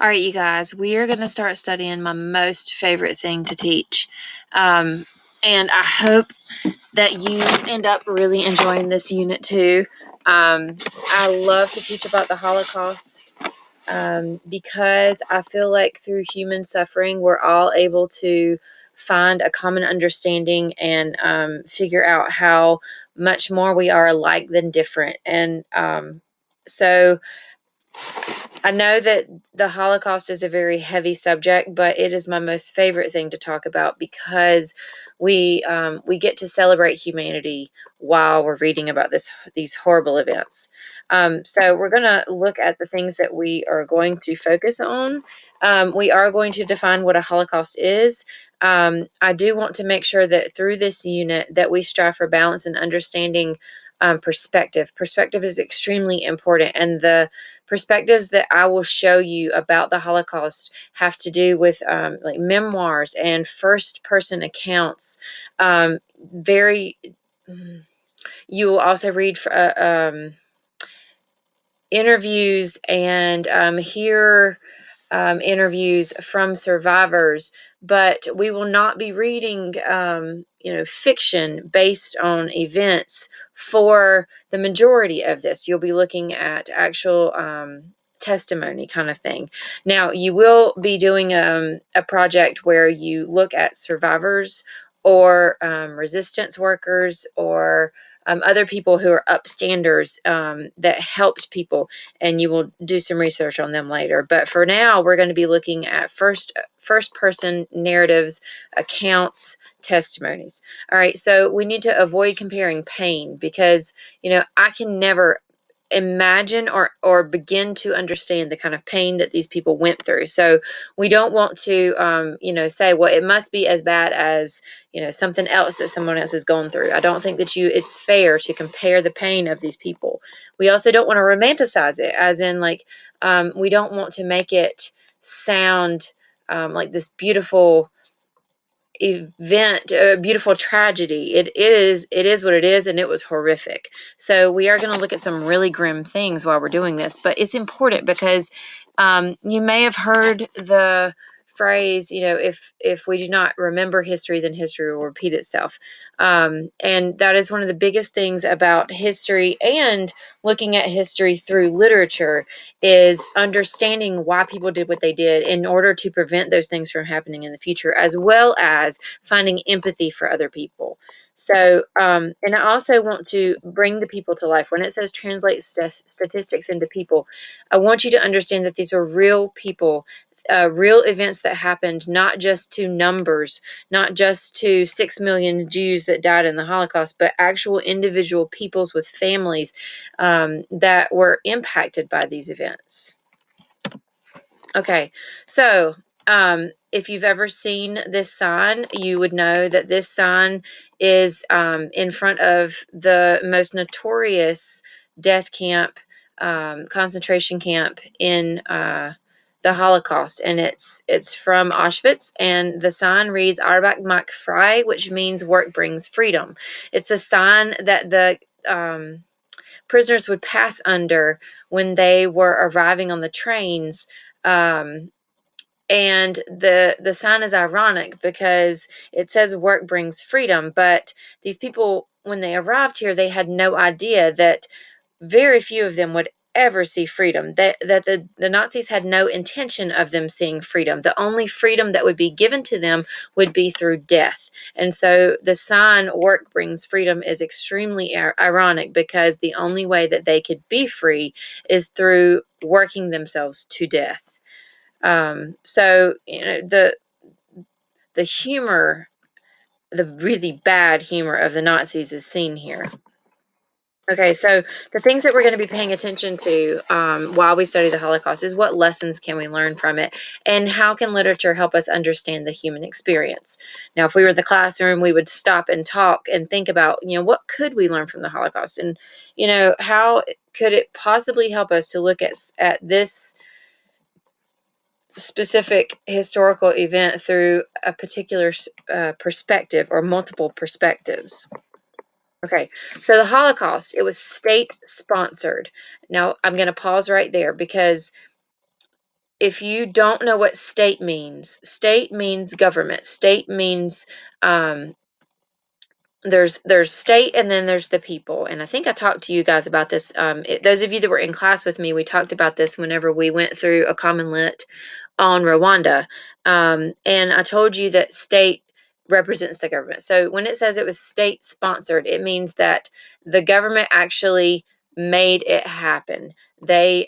All right, you guys, we are going to start studying my most favorite thing to teach. Um, and I hope that you end up really enjoying this unit too. I love to teach about the Holocaust because I feel like through human suffering, we're all able to find a common understanding and figure out how much more we are alike than different. And so I know that the Holocaust is a very heavy subject, but it is my most favorite thing to talk about because we get to celebrate humanity while we're reading about these horrible events. So we're going to look at the things that we are going to focus on. We are going to define what a Holocaust is. I do want to make sure that through this unit that we strive for balance and understanding perspective. Perspective is extremely important, and the perspectives that I will show you about the Holocaust have to do with like memoirs and first person accounts. Very, you will also read interviews and hear interviews from survivors, but we will not be reading, fiction based on events for the majority of this. You'll be looking at actual testimony kind of thing. Now, you will be doing a project where you look at survivors or resistance workers or other people who are upstanders that helped people, and you will do some research on them later. But for now, we're going to be looking at first person narratives, accounts, testimonies. All right, so we need to avoid comparing pain because I can never imagine or begin to understand the kind of pain that these people went through. So we don't want to say, well, it must be as bad as something else that someone else has gone through. I don't think that it's fair to compare the pain of these people. We also don't want to romanticize it, as in like we don't want to make it sound like this beautiful event, a beautiful tragedy. It is what it is, and it was horrific. So we are going to look at some really grim things while we're doing this, but it's important because you may have heard the phrase, if we do not remember history, then history will repeat itself. And that is one of the biggest things about history, and looking at history through literature is understanding why people did what they did in order to prevent those things from happening in the future, as well as finding empathy for other people. So, and I also want to bring the people to life. When it says translate statistics into people, I want you to understand that these are real people, real events that happened, not just to numbers, not just to 6 million Jews that died in the Holocaust, but actual individual peoples with families that were impacted by these events. Okay, so if you've ever seen this sign, you would know that this sign is in front of the most notorious death camp, concentration camp in the Holocaust, and it's from Auschwitz, and the sign reads "Arbeit macht frei," which means work brings freedom. It's a sign that the prisoners would pass under when they were arriving on the trains. Um, and the sign is ironic because it says work brings freedom, but these people, when they arrived here, they had no idea that very few of them would ever see freedom, that the Nazis had no intention of them seeing freedom. The only freedom that would be given to them would be through death. And so the sign work brings freedom is extremely ironic because the only way that they could be free is through working themselves to death. So the humor, the really bad humor of the Nazis is seen here. Okay, so the things that we're going to be paying attention to while we study the Holocaust is what lessons can we learn from it, and how can literature help us understand the human experience. Now, if we were in the classroom, we would stop and talk and think about, what could we learn from the Holocaust, and how could it possibly help us to look at this specific historical event through a particular perspective or multiple perspectives. Okay, so the Holocaust, it was state sponsored. Now, I'm going to pause right there because if you don't know what state means government. State means um, there's state and then there's the people. And I think I talked to you guys about this. Those of you that were in class with me, we talked about this whenever we went through a common lit on Rwanda. And I told you that state represents the government. So when it says it was state sponsored, it means that the government actually made it happen. They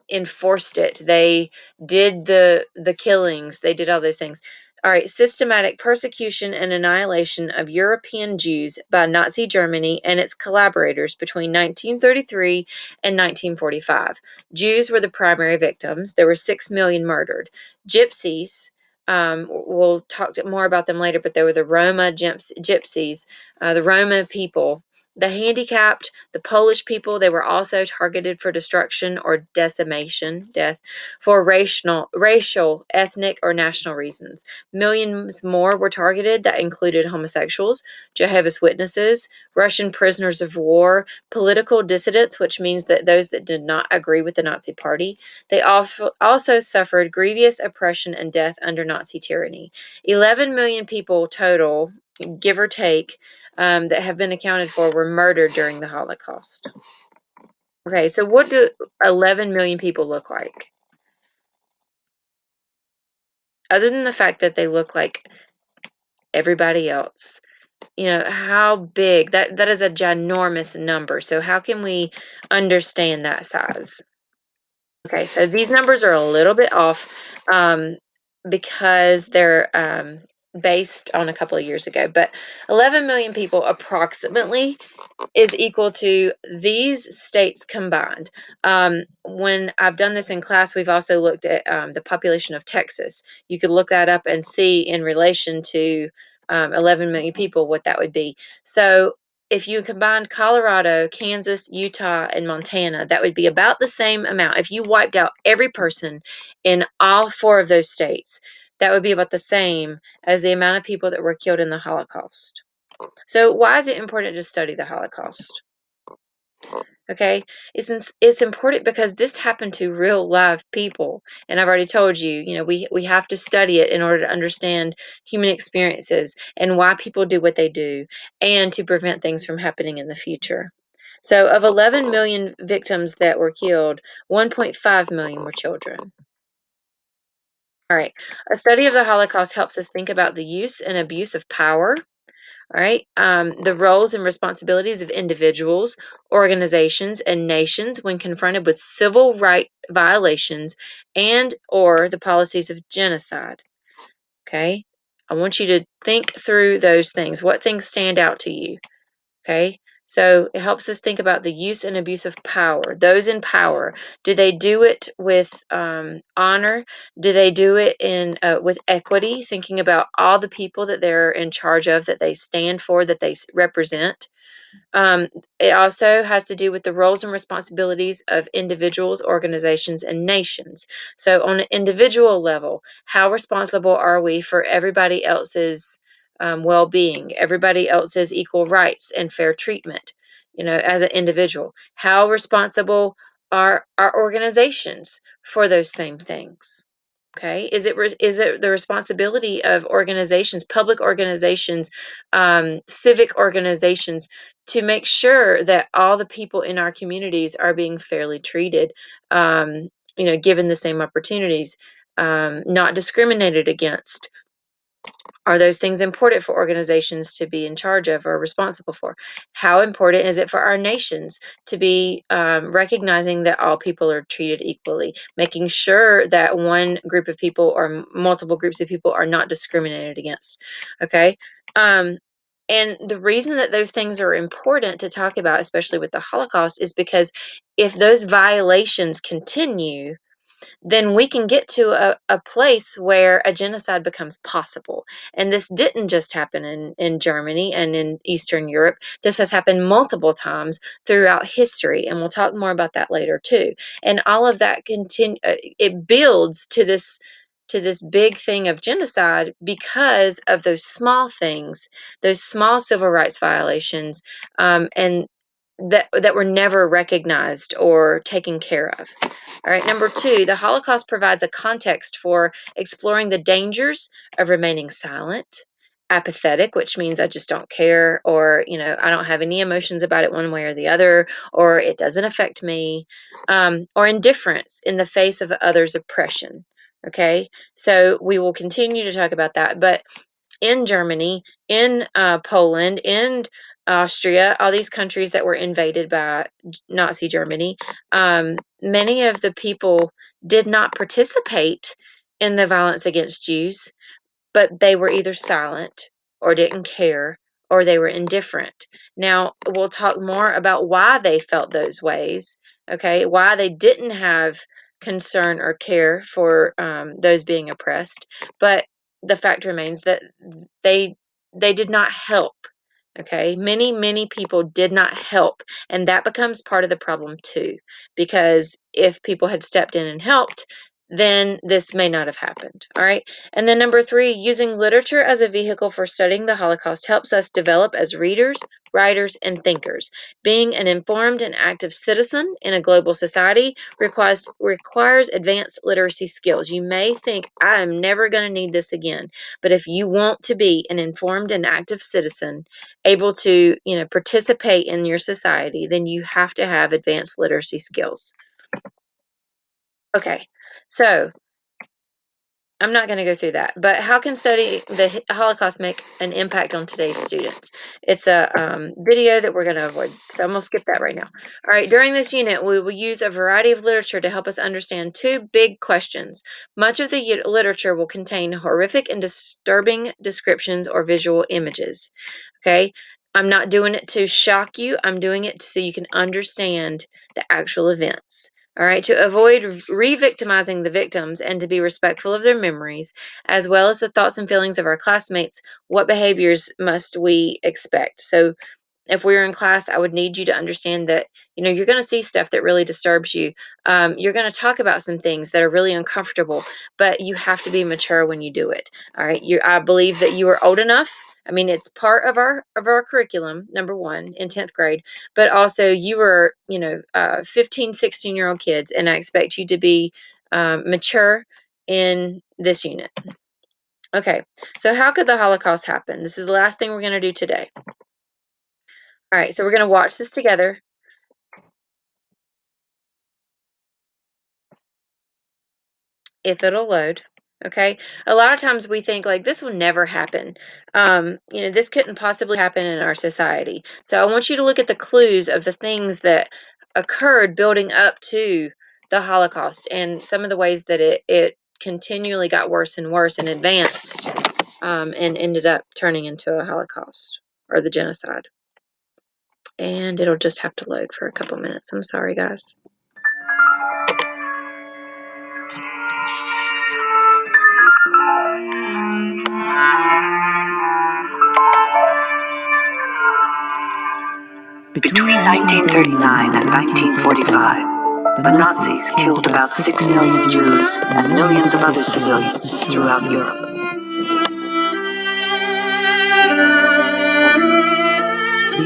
enforced it. They did the killings. They did all those things. All right, systematic persecution and annihilation of European Jews by Nazi Germany and its collaborators between 1933 and 1945. Jews were the primary victims. There were 6 million murdered. Gypsies, we'll talk more about them later, but they were the Roma gypsies, the Roma people. The handicapped, the Polish people, they were also targeted for destruction or decimation, death, for racial, ethnic, or national reasons. Millions more were targeted. That included homosexuals, Jehovah's Witnesses, Russian prisoners of war, political dissidents, which means that those that did not agree with the Nazi Party. They also suffered grievous oppression and death under Nazi tyranny. 11 million people total, give or take, that have been accounted for were murdered during the Holocaust. Okay, so what do 11 million people look like? Other than the fact that they look like everybody else. How big? That is a ginormous number. So how can we understand that size? Okay, so these numbers are a little bit off because they're based on a couple of years ago. But 11 million people approximately is equal to these states combined. When I've done this in class, we've also looked at the population of Texas. You could look that up and see in relation to 11 million people what that would be. So if you combined Colorado, Kansas, Utah, and Montana, that would be about the same amount. If you wiped out every person in all four of those states, that would be about the same as the amount of people that were killed in the Holocaust. So why is it important to study the Holocaust? Okay, it's important because this happened to real live people, and I've already told you, we have to study it in order to understand human experiences and why people do what they do, and to prevent things from happening in the future. So, of 11 million victims that were killed, 1.5 million were children. All right, a study of the Holocaust helps us think about the use and abuse of power. All right. The roles and responsibilities of individuals, organizations, and nations when confronted with civil right violations and or the policies of genocide. Okay. I want you to think through those things. What things stand out to you? Okay. So it helps us think about the use and abuse of power. Those in power, do they do it with honor? Do they do it in with equity? Thinking about all the people that they're in charge of, that they stand for, that they represent. It also has to do with the roles and responsibilities of individuals, organizations, and nations. So, on an individual level, how responsible are we for everybody else's well being, everybody else's equal rights and fair treatment, as an individual? How responsible are our organizations for those same things? Okay, is it the responsibility of organizations, public organizations, civic organizations, to make sure that all the people in our communities are being fairly treated, given the same opportunities, not discriminated against? Are those things important for organizations to be in charge of or responsible for? How important is it for our nations to be recognizing that all people are treated equally, making sure that one group of people or multiple groups of people are not discriminated against? Okay. Um, and the reason that those things are important to talk about, especially with the Holocaust, is because if those violations continue, then we can get to a place where a genocide becomes possible. And this didn't just happen in Germany and in Eastern Europe. This has happened multiple times throughout history, and we'll talk more about that later too. And all of that it builds to this big thing of genocide because of those small things, those small civil rights violations, and that were never recognized or taken care of. All right, number two, the Holocaust provides a context for exploring the dangers of remaining silent, apathetic, which means I just don't care, or, I don't have any emotions about it one way or the other, or it doesn't affect me, or indifference in the face of others' oppression. Okay, so we will continue to talk about that, but in Germany, in Poland, in Austria, all these countries that were invaded by Nazi Germany, many of the people did not participate in the violence against Jews, but they were either silent or didn't care or they were indifferent. Now, we'll talk more about why they felt those ways, okay? Why they didn't have concern or care for those being oppressed. But the fact remains that they they did not help. Okay, many people did not help, and that becomes part of the problem too, because if people had stepped in and helped, then this may not have happened. All right. And then number three, using literature as a vehicle for studying the Holocaust helps us develop as readers, writers, and thinkers. Being an informed and active citizen in a global society requires advanced literacy skills. You may think, I am never going to need this again. But if you want to be an informed and active citizen, able to, participate in your society, then you have to have advanced literacy skills. Okay. So, I'm not going to go through that, but how can studying the Holocaust make an impact on today's students? It's a video that we're going to avoid, so I'm going to skip that right now. All right, during this unit, we will use a variety of literature to help us understand two big questions. Much of the literature will contain horrific and disturbing descriptions or visual images. Okay, I'm not doing it to shock you, I'm doing it so you can understand the actual events. All right, to avoid re-victimizing the victims and to be respectful of their memories, as well as the thoughts and feelings of our classmates, what behaviors must we expect? So if we were in class, I would need you to understand that, you're going to see stuff that really disturbs you. You're going to talk about some things that are really uncomfortable, but you have to be mature when you do it. All right. I believe that you are old enough. I mean, it's part of our curriculum, number one, in 10th grade, but also you are, 15, 16-year-old kids, and I expect you to be mature in this unit. Okay. So how could the Holocaust happen? This is the last thing we're going to do today. All right, so we're going to watch this together. If it'll load. Okay. A lot of times we think like this will never happen. This couldn't possibly happen in our society. So I want you to look at the clues of the things that occurred building up to the Holocaust and some of the ways that it continually got worse and worse and advanced and ended up turning into a Holocaust or the genocide. And it'll just have to load for a couple minutes. I'm sorry, guys. Between 1939 and 1945, the Nazis killed about 6 million Jews and millions of other civilians throughout Europe.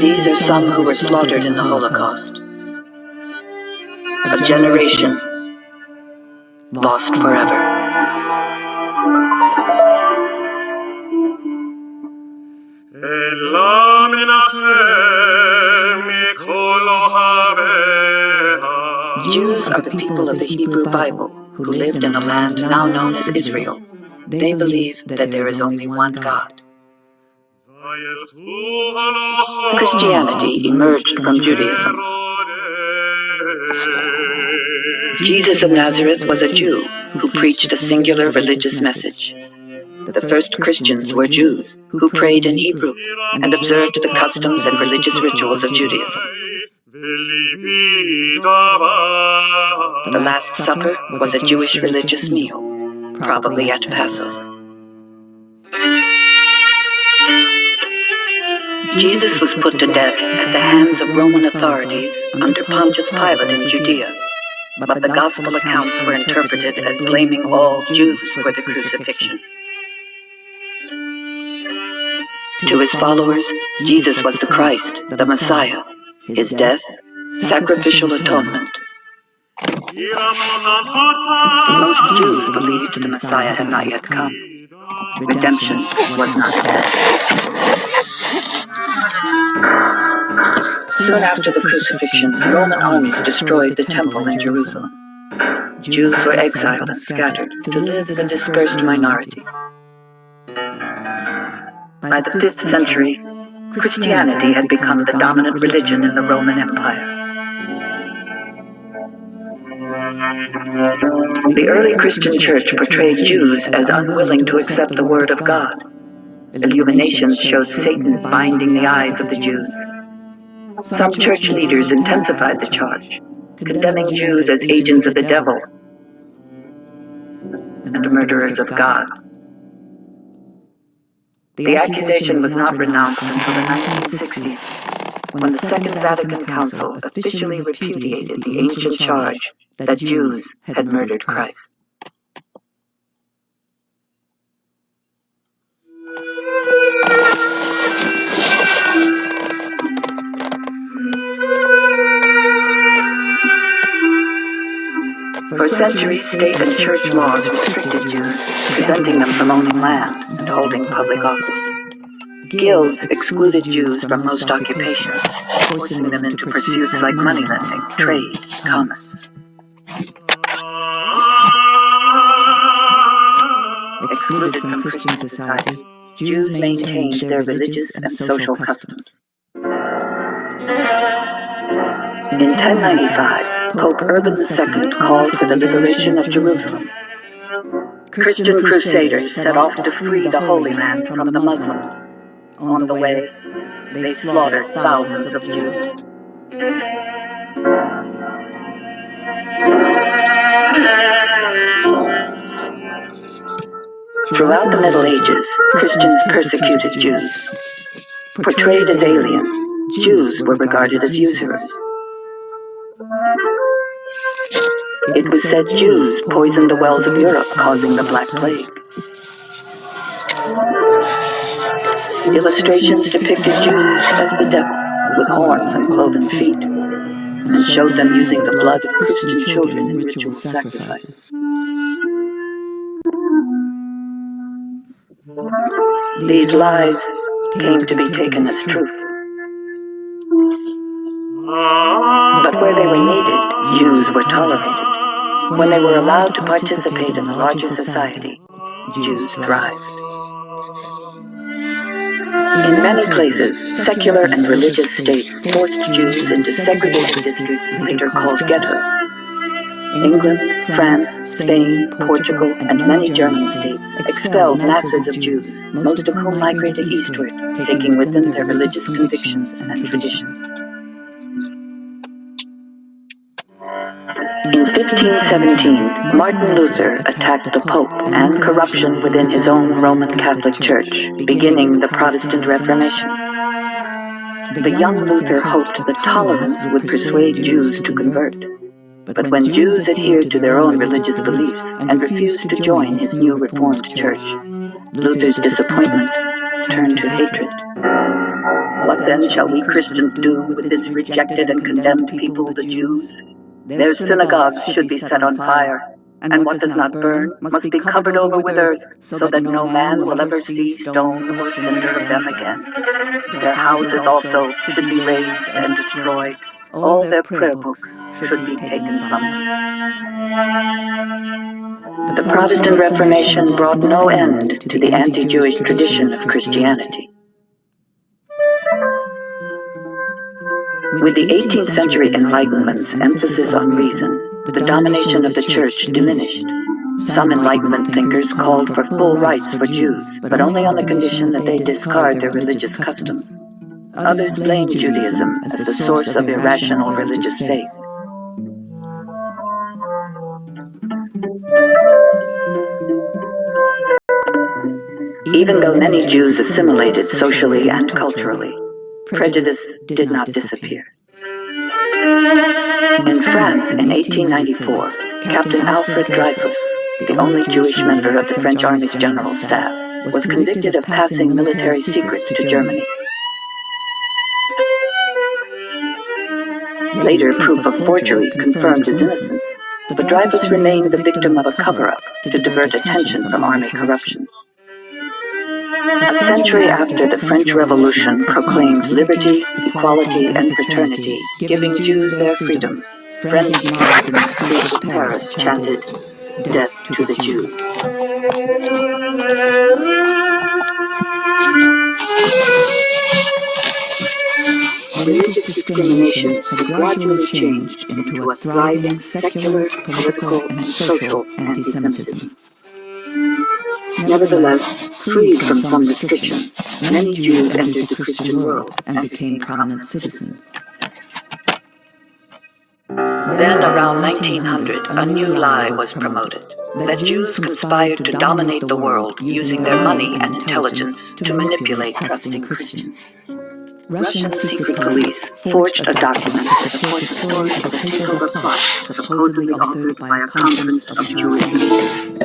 These are some who were slaughtered in the Holocaust. A generation lost forever. Jews are the people of the Hebrew Bible who lived in the land now known as Israel. They believe that there is only one God. Christianity emerged from Judaism. Jesus of Nazareth was a Jew who preached a singular religious message. The first Christians were Jews who prayed in Hebrew and observed the customs and religious rituals of Judaism. The Last Supper was a Jewish religious meal, probably at Passover. Jesus was put to death at the hands of Roman authorities under Pontius Pilate in Judea, but the Gospel accounts were interpreted as blaming all Jews for the crucifixion. To his followers, Jesus was the Christ, the Messiah, his death, sacrificial atonement. Most Jews believed the Messiah had not yet come. Redemption was not there. Soon after the crucifixion, Roman armies destroyed the temple in Jerusalem. Jews were exiled and scattered to live as a dispersed minority. By the 5th century, Christianity had become the dominant religion in the Roman Empire. The early Christian church portrayed Jews as unwilling to accept the word of God. Illuminations showed Satan binding the eyes of the Jews. Some church leaders intensified the charge, condemning Jews as agents of the devil and murderers of God. The accusation was not renounced until the 1960s, when the Second Vatican Council officially repudiated the ancient charge that Jews had murdered Christ. For centuries, state and church laws restricted Jews, preventing them from owning land and holding public office. Guilds excluded Jews from most occupations, forcing them into pursuits like moneylending, trade, commerce. Excluded from Christian society, Jews maintained their religious and social customs. In 1095, Pope Urban II called for the liberation of Jerusalem. Christian crusaders set off to free the Holy Land from the Muslims. On the way, they slaughtered thousands of Jews. Throughout the Middle Ages, Christians persecuted Jews. Portrayed as alien, Jews were regarded as usurers. It was said Jews poisoned the wells of Europe, causing the Black Plague. Illustrations depicted Jews as the devil, with horns and cloven feet, and showed them using the blood of Christian children in ritual sacrifices. These lies came to be taken as truth. But where they were needed, Jews were tolerated. When they were allowed to participate in the larger society, Jews thrived. In many places, secular and religious states forced Jews into segregated districts later called ghettos. England, France, Spain, Portugal, and many German states expelled masses of Jews, most of whom migrated eastward, taking with them their religious convictions and traditions. In 1517, Martin Luther attacked the Pope and corruption within his own Roman Catholic Church, beginning the Protestant Reformation. The young Luther hoped that tolerance would persuade Jews to convert. But when Jews adhered to their own religious beliefs and refused to join his new Reformed Church, Luther's disappointment turned to hatred. What then shall we Christians do with this rejected and condemned people, the Jews? Their synagogues should be set on fire, and what does not burn must be covered over with earth, so that no man will ever see stone or cinder of them again. Their houses also should be razed and destroyed. All their prayer books should be taken from them. The Protestant Reformation brought no end to the anti-Jewish tradition of Christianity. With the 18th century Enlightenment's emphasis on reason, the domination of the Church diminished. Some Enlightenment thinkers called for full rights for Jews, but only on the condition that they discard their religious customs. Others blamed Judaism as the source of irrational religious faith. Even though many Jews assimilated socially and culturally, prejudice did not disappear. In France in 1894, Captain Alfred Dreyfus, the only Jewish member of the French Army's general staff, was convicted of passing military secrets to Germany. Later, proof of forgery confirmed his innocence, but Dreyfus remained the victim of a cover-up to divert attention from army corruption. A century after the French Revolution proclaimed liberty, equality, and fraternity, giving Jews their freedom, frenzied mobs in the streets of Paris chanted, "Death to the Jews." Religious discrimination had gradually changed into a thriving secular, political, and social anti-Semitism. Nevertheless, freed from some restrictions, many Jews entered the Christian world and became prominent citizens. Then, around 1900, a new lie was promoted, that Jews conspired to dominate the world using their money and intelligence to manipulate trusting Christians. Russian secret police forged a document to support the story of a takeover plot supposedly authored by a conference of Jewish leaders.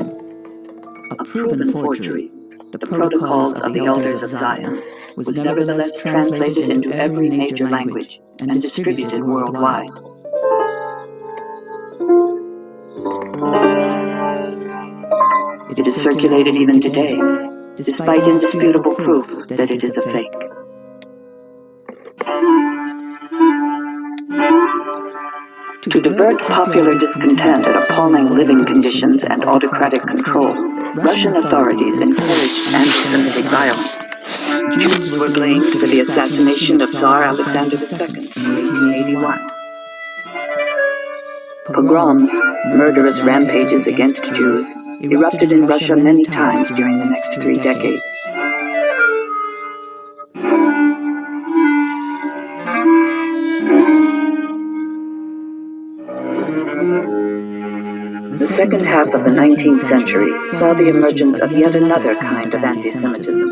A proven forgery, the Protocols of the Elders of Zion, was nevertheless translated into every major language and distributed worldwide. It is circulated even today, despite indisputable proof that it is a fake. To divert popular discontent at appalling living conditions and autocratic control, Russian authorities encouraged anti-Semitic violence. Jews were blamed for the assassination of Tsar Alexander II in 1881. Pogroms, murderous rampages against Jews, erupted in Russia many times during the next 3 decades. The second half of the 19th century saw the emergence of yet another kind of anti-Semitism.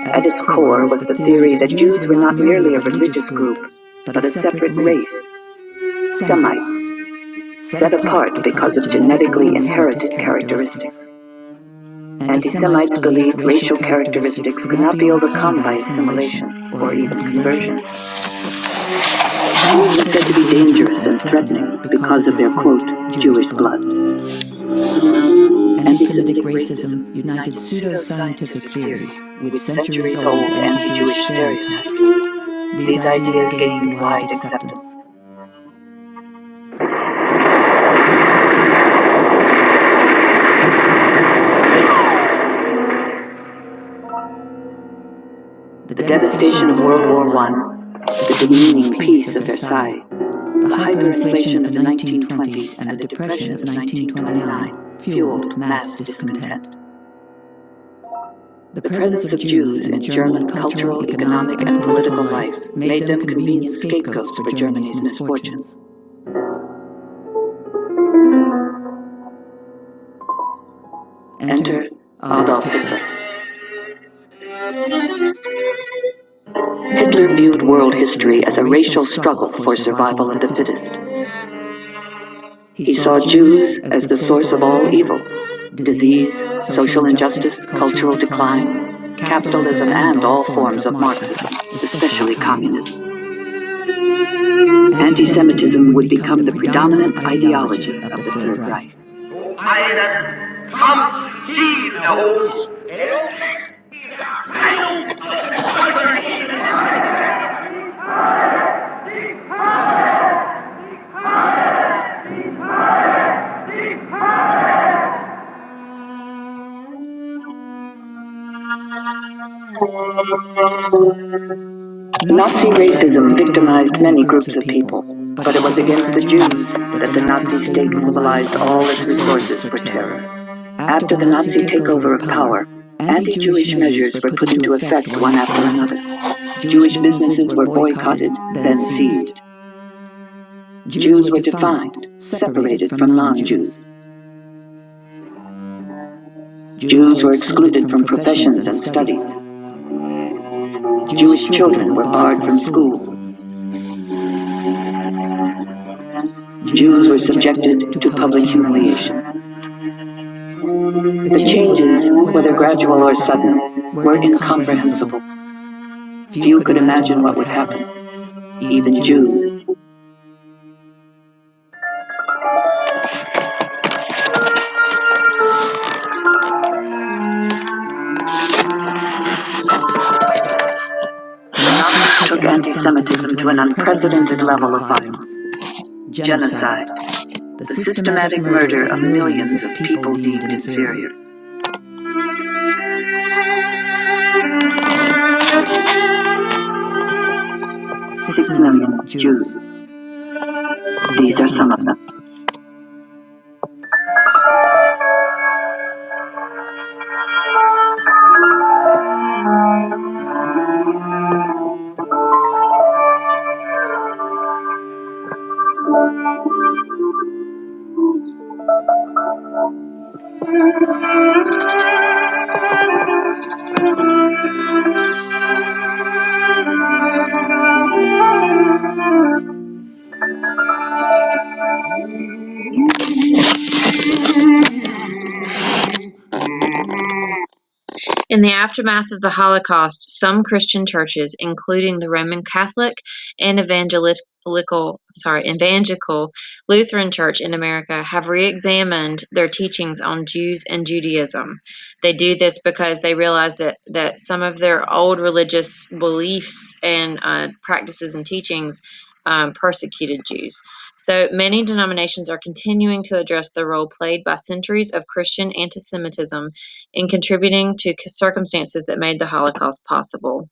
At its core was the theory that Jews were not merely a religious group, but a separate race, Semites, set apart because of genetically inherited characteristics. Anti-Semites believed racial characteristics could not be overcome by assimilation or even conversion. Jews were said to be dangerous and threatening because of their, quote, Jewish blood. Anti-Semitic racism united pseudo-scientific theories with centuries-old anti-Jewish stereotypes. These ideas gained wide acceptance. The devastation of World War I, the demeaning peace of Versailles, the hyperinflation of the 1920s and the depression of 1929 fueled mass discontent. The presence of Jews in German cultural, economic, and political life made them convenient scapegoats for Germany's misfortunes. Enter Adolf Hitler. Hitler viewed world history as a racial struggle for survival of the fittest. He saw Jews as the source of all evil: disease, social injustice, cultural decline, capitalism, and all forms of Marxism, especially communism. Anti-Semitism would become the predominant ideology of the Third Reich. Nazi racism victimized many groups of people, but it was against the Jews that the Nazi state mobilized all its resources for terror. After the Nazi takeover of power, anti-Jewish measures were put into effect one after another. Jewish businesses were boycotted, then seized. Jews were defined, separated from non-Jews. Jews were excluded from professions and studies. Jewish children were barred from schools. Jews were subjected to public humiliation. The changes, whether gradual or sudden, were incomprehensible. Few could imagine what would happen, even Jews. anti-Semitism to an unprecedented level of violence. Genocide, the systematic murder of millions of people deemed inferior. Six million Jews. These are some of them. In the aftermath of the Holocaust, some Christian churches, including the Roman Catholic and Evangelical Lutheran Church in America, have re-examined their teachings on Jews and Judaism. They do this because they realize that some of their old religious beliefs and practices and teachings persecuted Jews. So many denominations are continuing to address the role played by centuries of Christian anti-Semitism in contributing to circumstances that made the Holocaust possible.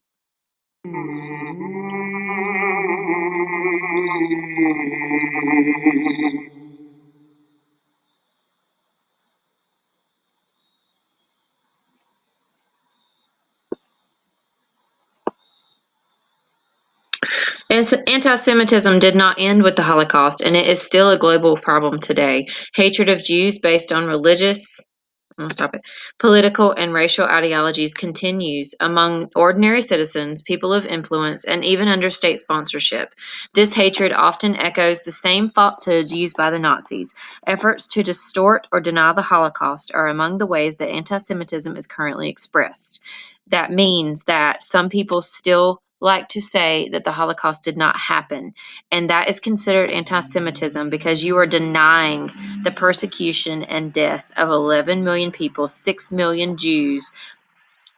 Anti-Semitism did not end with the Holocaust, and it is still a global problem today. Hatred of Jews based on religious, political and racial ideologies continues among ordinary citizens, people of influence, and even under state sponsorship. This hatred often echoes the same falsehoods used by the Nazis. Efforts to distort or deny the Holocaust are among the ways that anti-Semitism is currently expressed. That means that some people still like to say that the Holocaust did not happen, and that is considered anti-Semitism because you are denying the persecution and death of 11 million people, 6 million Jews,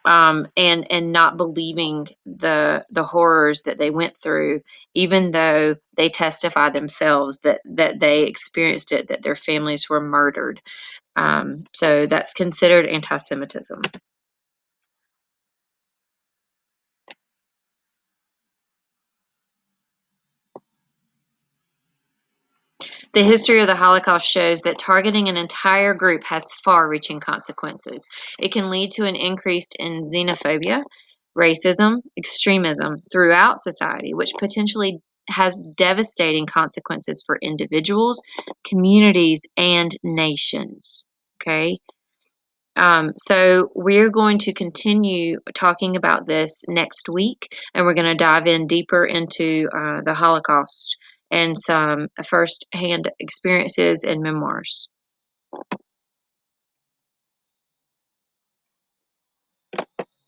and not believing the horrors that they went through, even though they testify themselves that they experienced it, that their families were murdered. So that's considered anti-Semitism. The history of the Holocaust shows that targeting an entire group has far-reaching consequences. It can lead to an increase in xenophobia, racism, extremism throughout society, which potentially has devastating consequences for individuals, communities, and nations. Okay. So we're going to continue talking about this next week, and we're going to dive in deeper into the Holocaust and some first-hand experiences and memoirs.